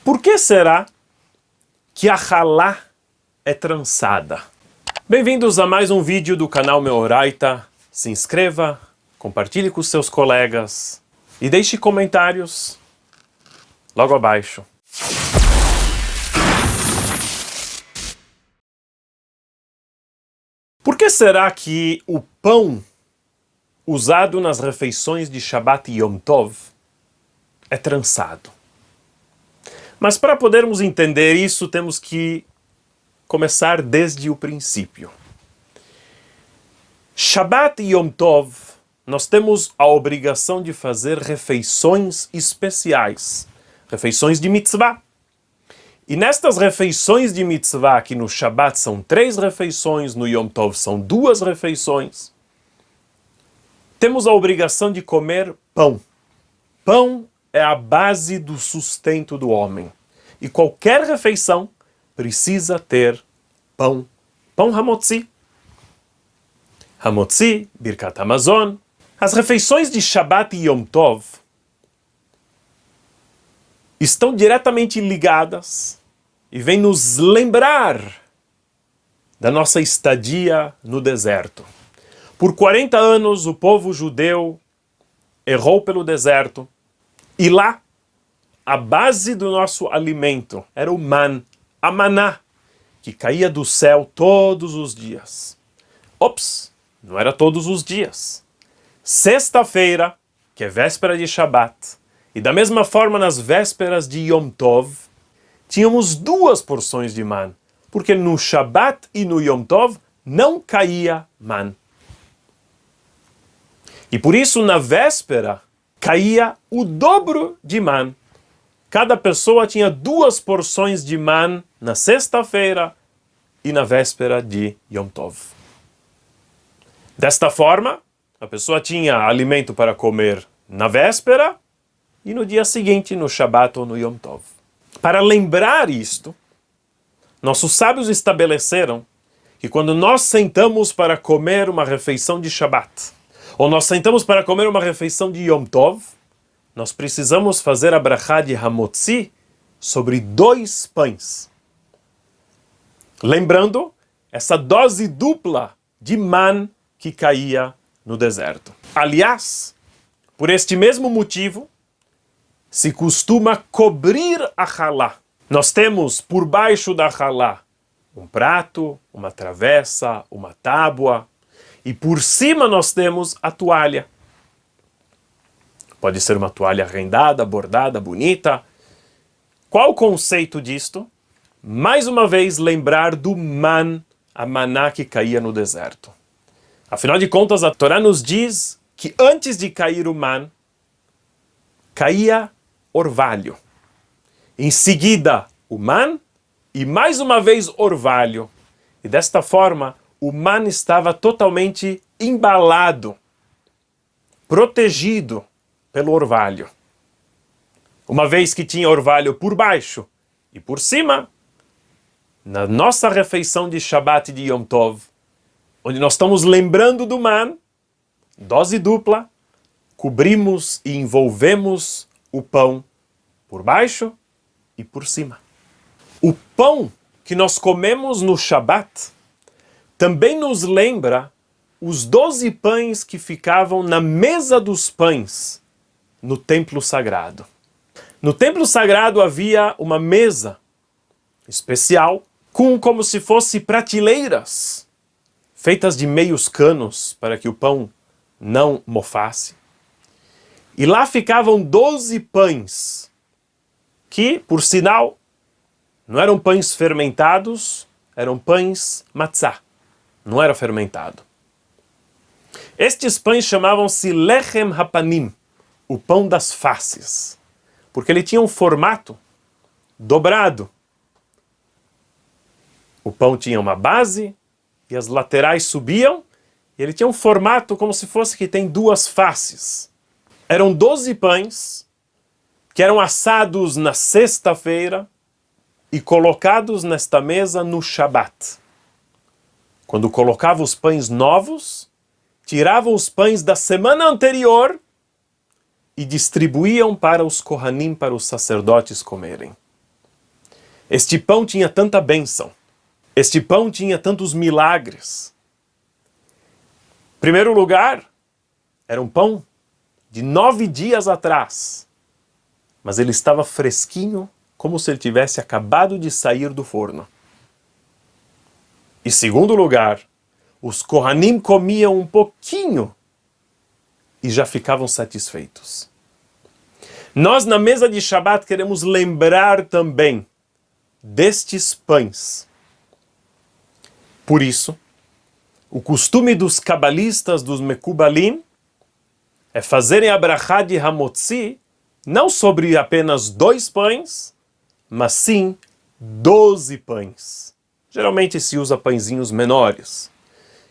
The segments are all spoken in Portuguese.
Por que será que a halá é trançada? Bem-vindos a mais um vídeo do canal Meoraita. Se inscreva, compartilhe com seus colegas e deixe comentários logo abaixo. Por que será que o pão usado nas refeições de Shabbat e Yom Tov é trançado? Mas para podermos entender isso, temos que começar desde o princípio. Shabbat e Yom Tov, nós temos a obrigação de fazer refeições especiais, refeições de mitzvah. E nestas refeições de mitzvah, que no Shabbat são 3 refeições, no Yom Tov são 2 refeições, temos a obrigação de comer pão. Pão é a base do sustento do homem. E qualquer refeição precisa ter pão. Pão hamotzi. Hamotzi, Birkat Hamazon. As refeições de Shabbat e Yom Tov estão diretamente ligadas e vêm nos lembrar da nossa estadia no deserto. Por 40 anos o povo judeu errou pelo deserto e lá a base do nosso alimento era o man, a maná, que caía do céu todos os dias. Ops, não era todos os dias. Sexta-feira, que é véspera de Shabbat, e da mesma forma nas vésperas de Yom Tov, tínhamos 2 porções de man, porque no Shabbat e no Yom Tov não caía man. E por isso na véspera caía o dobro de man. Cada pessoa tinha 2 porções de man na sexta-feira e na véspera de Yom Tov. Desta forma, a pessoa tinha alimento para comer na véspera e no dia seguinte, no Shabbat ou no Yom Tov. Para lembrar isto, nossos sábios estabeleceram que quando nós sentamos para comer uma refeição de Shabbat, ou nós sentamos para comer uma refeição de Yom Tov, nós precisamos fazer a brachá de Hamotzi sobre 2 pães. Lembrando essa dose dupla de man que caía no deserto. Aliás, por este mesmo motivo, se costuma cobrir a halá. Nós temos por baixo da halá um prato, uma travessa, uma tábua, e por cima nós temos a toalha. Pode ser uma toalha rendada, bordada, bonita. Qual o conceito disto? Mais uma vez lembrar do man, a maná que caía no deserto. Afinal de contas, a Torá nos diz que antes de cair o man, caía orvalho. Em seguida, o man e mais uma vez orvalho. E desta forma, o man estava totalmente embalado, protegido pelo orvalho. Uma vez que tinha orvalho por baixo e por cima, na nossa refeição de Shabbat e de Yom Tov, onde nós estamos lembrando do man, dose dupla, cobrimos e envolvemos o pão por baixo e por cima. O pão que nós comemos no Shabbat também nos lembra os 12 pães que ficavam na mesa dos pães no templo sagrado. No templo sagrado havia uma mesa especial com como se fosse prateleiras feitas de meios canos para que o pão não mofasse. E lá ficavam 12 pães, que, por sinal, não eram pães fermentados, eram pães matzah, não era fermentado. Estes pães chamavam-se lechem hapanim, o pão das faces, porque ele tinha um formato dobrado. O pão tinha uma base e as laterais subiam, e ele tinha um formato como se fosse que tem 2 faces. Eram 12 pães que eram assados na sexta-feira e colocados nesta mesa no Shabbat. Quando colocava os pães novos, tiravam os pães da semana anterior e distribuíam para os Kohanim, para os sacerdotes comerem. Este pão tinha tanta bênção. Este pão tinha tantos milagres. Em primeiro lugar, era um pão de 9 dias atrás. Mas ele estava fresquinho, como se ele tivesse acabado de sair do forno. Em segundo lugar, os Kohanim comiam um pouquinho e já ficavam satisfeitos. Nós, na mesa de Shabat, queremos lembrar também destes pães. Por isso, o costume dos cabalistas, dos Mekubalim, é fazerem a brachá de Hamotzi não sobre apenas 2 pães, mas sim 12 pães. Geralmente se usa pãezinhos menores.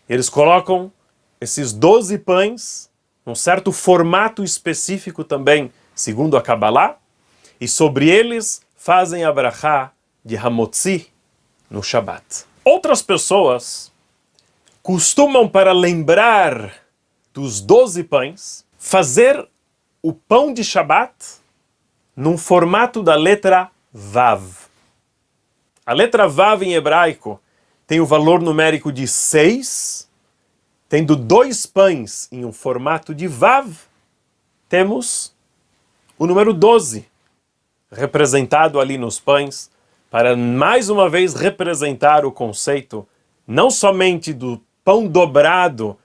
Eles colocam esses 12 pães num certo formato específico também, segundo a Kabbalah, e sobre eles fazem a brachá de Hamotzi no Shabat. Outras pessoas costumam, para lembrar dos 12 pães, fazer o pão de Shabat num formato da letra Vav. A letra Vav em hebraico tem o valor numérico de 6, tendo 2 pães em um formato de Vav, temos o número 12, representado ali nos pães, para mais uma vez representar o conceito não somente do pão dobrado,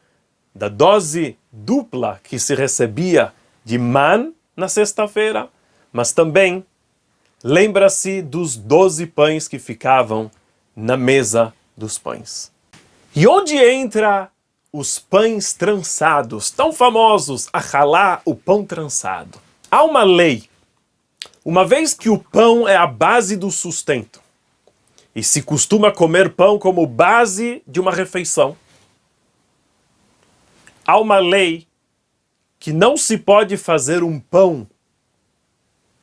da dose dupla que se recebia de man na sexta-feira, mas também lembra-se dos 12 pães que ficavam na mesa dos pães. E onde entra os pães trançados, tão famosos, a halá, o pão trançado? Há uma lei. Uma vez que o pão é a base do sustento, e se costuma comer pão como base de uma refeição, há uma lei que não se pode fazer um pão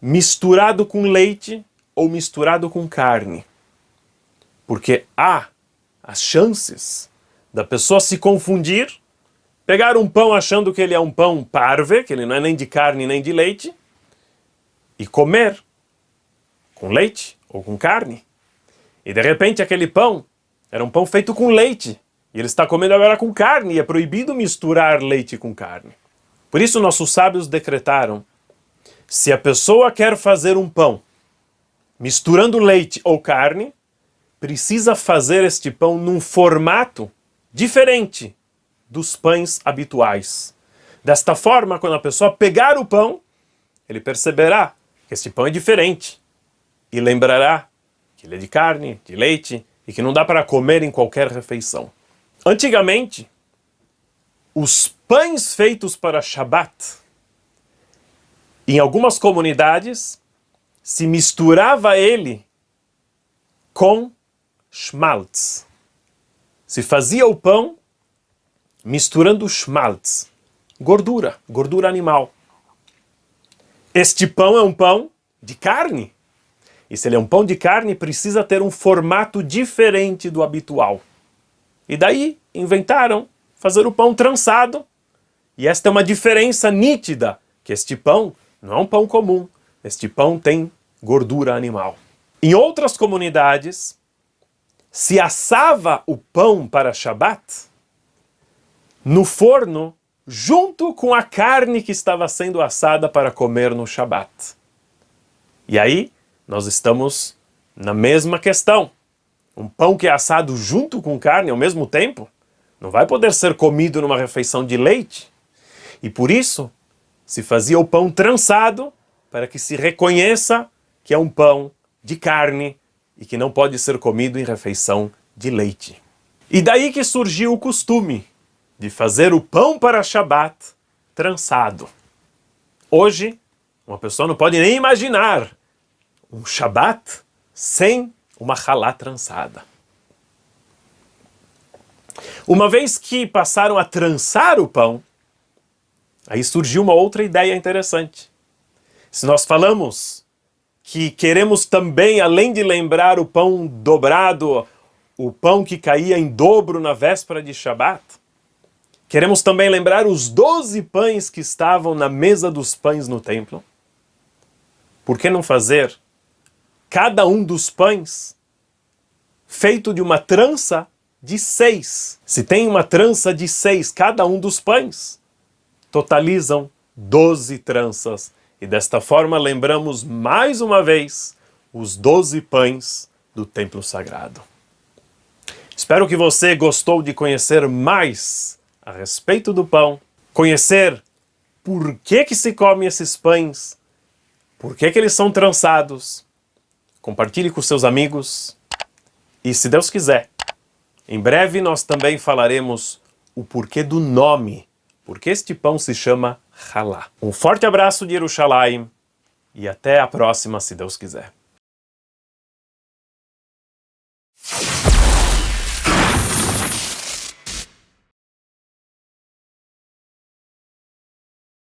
misturado com leite ou misturado com carne. Porque há as chances da pessoa se confundir, pegar um pão achando que ele é um pão parve, que ele não é nem de carne nem de leite, e comer com leite ou com carne. E de repente aquele pão era um pão feito com leite, e ele está comendo agora com carne, e é proibido misturar leite com carne. Por isso nossos sábios decretaram: se a pessoa quer fazer um pão misturando leite ou carne, precisa fazer este pão num formato diferente dos pães habituais. Desta forma, quando a pessoa pegar o pão, ele perceberá que este pão é diferente e lembrará que ele é de carne, de leite e que não dá para comer em qualquer refeição. Antigamente, os pães feitos para Shabat, em algumas comunidades, se misturava ele com schmaltz. Se fazia o pão misturando schmaltz, gordura animal. Este pão é um pão de carne. E se ele é um pão de carne, precisa ter um formato diferente do habitual. E daí inventaram fazer o pão trançado. E esta é uma diferença nítida, que este pão não é um pão comum. Este pão tem gordura animal. Em outras comunidades, se assava o pão para Shabat no forno junto com a carne que estava sendo assada para comer no Shabat. E aí, nós estamos na mesma questão. Um pão que é assado junto com carne ao mesmo tempo não vai poder ser comido numa refeição de leite. E por isso, se fazia o pão trançado para que se reconheça que é um pão de carne e que não pode ser comido em refeição de leite. E daí que surgiu o costume de fazer o pão para Shabat trançado. Hoje, uma pessoa não pode nem imaginar um Shabat sem uma halá trançada. Uma vez que passaram a trançar o pão, aí surgiu uma outra ideia interessante. Se nós falamos que queremos também, além de lembrar o pão dobrado, o pão que caía em dobro na véspera de Shabat, queremos também lembrar os 12 pães que estavam na mesa dos pães no templo. Por que não fazer cada um dos pães feito de uma trança de 6. Se tem uma trança de 6, cada um dos pães totalizam 12 tranças. E desta forma lembramos mais uma vez os 12 pães do templo sagrado. Espero que você gostou de conhecer mais a respeito do pão, conhecer por que se come esses pães, por que eles são trançados. Compartilhe com seus amigos e, se Deus quiser, em breve nós também falaremos o porquê do nome, porque este pão se chama Challah. Um forte abraço de Jerusalém e até a próxima, se Deus quiser.